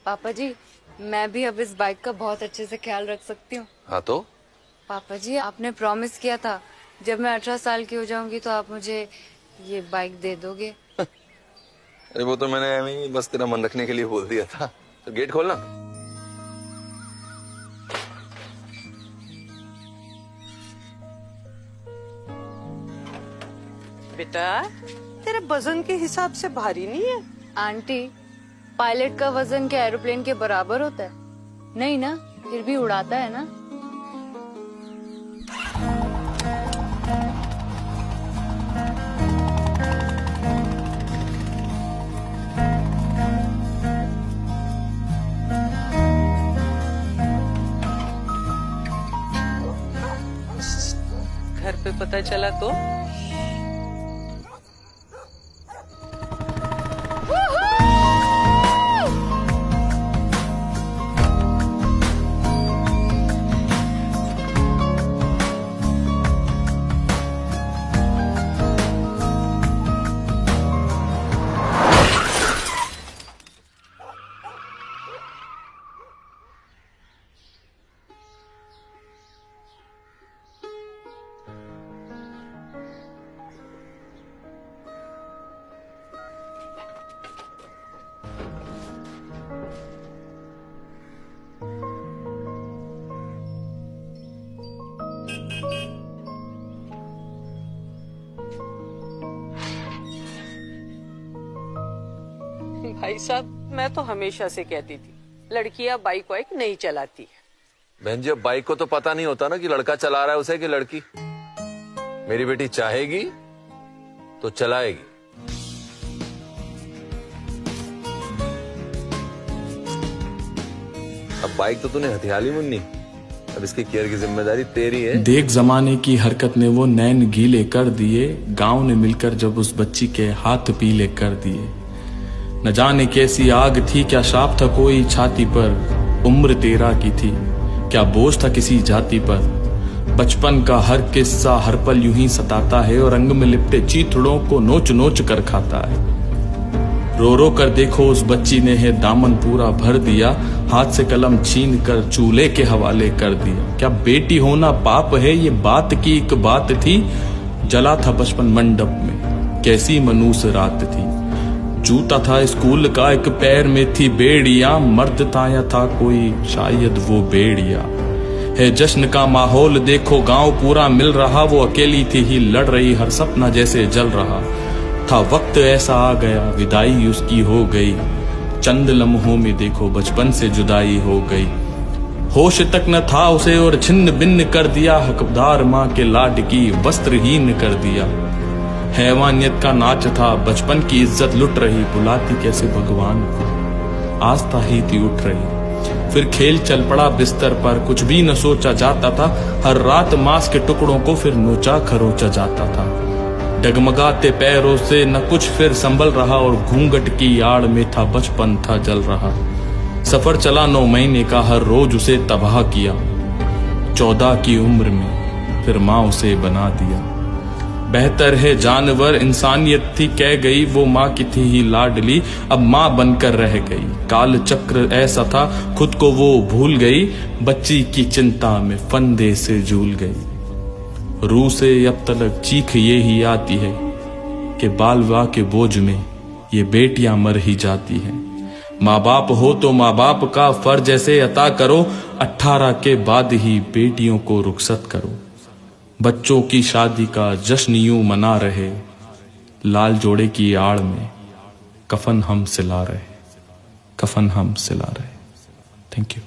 पापा जी, मैं भी अब इस बाइक का बहुत अच्छे से ख्याल रख सकती हूँ। हाँ तो पापा जी, आपने प्रॉमिस किया था जब मैं 18 साल की हो जाऊंगी तो आप मुझे ये बाइक दे दोगे। अरे वो तो मैंने ऐਵੇਂ ही बस तेरा मन रखने के लिए बोल दिया था। तो गेट खोलना। बेटा, तेरे वजन के हिसाब से भारी नहीं है। आंटी, पायलट का वजन क्या एरोप्लेन के बराबर होता है? नहीं ना, फिर भी उड़ाता है ना। घर पे पता चला तो? भाई साहब, मैं तो हमेशा से कहती थी लड़कियां बाइक वाइक नहीं चलाती। बहन जी, अब बाइक को तो पता नहीं होता ना कि लड़का चला रहा है उसे कि लड़की। मेरी बेटी चाहेगी तो चलाएगी। अब बाइक तो तूने हथियाली मुन्नी, अब इसकी केयर की जिम्मेदारी तेरी है। देख जमाने की हरकत ने वो नैन गीले कर दिए, गांव ने मिलकर जब उस बच्ची के हाथ पीले कर दिए। न जाने कैसी आग थी, क्या शाप था कोई छाती पर, उम्र 13 की थी, क्या बोझ था किसी जाति पर। बचपन का हर किस्सा हर पल यूं ही सताता है और रंग में लिपटे चीथड़ों को नोच नोच कर खाता है। रो रो कर देखो उस बच्ची ने है दामन पूरा भर दिया, हाथ से कलम छीन कर चूल्हे के हवाले कर दिया। क्या बेटी होना पाप है, ये बात की एक बात थी। जला था बचपन मंडप में, कैसी मनूस रात थी। जूता था स्कूल का, एक पैर में थी बेड़िया, मर्द था या था कोई शायद वो बेड़िया। है जश्न का माहौल देखो, गांव पूरा मिल रहा, वो अकेली थी ही लड़ रही, हर सपना जैसे जल रहा था। वक्त ऐसा आ गया, विदाई उसकी हो गई, चंद लम्हों में देखो बचपन से जुदाई हो गई। होश तक न था उसे और छिन्न भिन्न कर दिया, हकदार माँ के लाड की वस्त्रहीन कर दिया। हैवानियत का नाच था, बचपन की इज्जत लुट रही, बुलाती कैसे भगवान को, आस्था ही थी उठ रही। फिर खेल चल पड़ा बिस्तर पर, कुछ भी न सोचा जाता था, हर रात मांस के टुकड़ों को फिर नोचा खरोचा जाता था। डगमगाते पैरों से न कुछ फिर संभल रहा, और घूंघट की आड़ में था बचपन था जल रहा। सफर चला 9 महीने का, हर रोज उसे तबाह किया, 14 की उम्र में फिर माँ उसे बना दिया। बेहतर है जानवर इंसानियत थी कह गई, वो माँ की थी ही लाडली, अब माँ बनकर रह गई। काल चक्र ऐसा था, खुद को वो भूल गई, बच्ची की चिंता में फंदे से झूल गई। रूह से अब तलक चीख ये ही आती है कि बाल विवाह के बोझ में ये बेटियां मर ही जाती हैं। माँ बाप हो तो माँ बाप का फर्ज ऐसे अता करो, 18 के बाद ही बेटियों को रुखसत करो। बच्चों की शादी का जश्न यूं मना रहे, लाल जोड़े की आड़ में कफन हम सिला रहे, कफन हम सिला रहे। Thank you.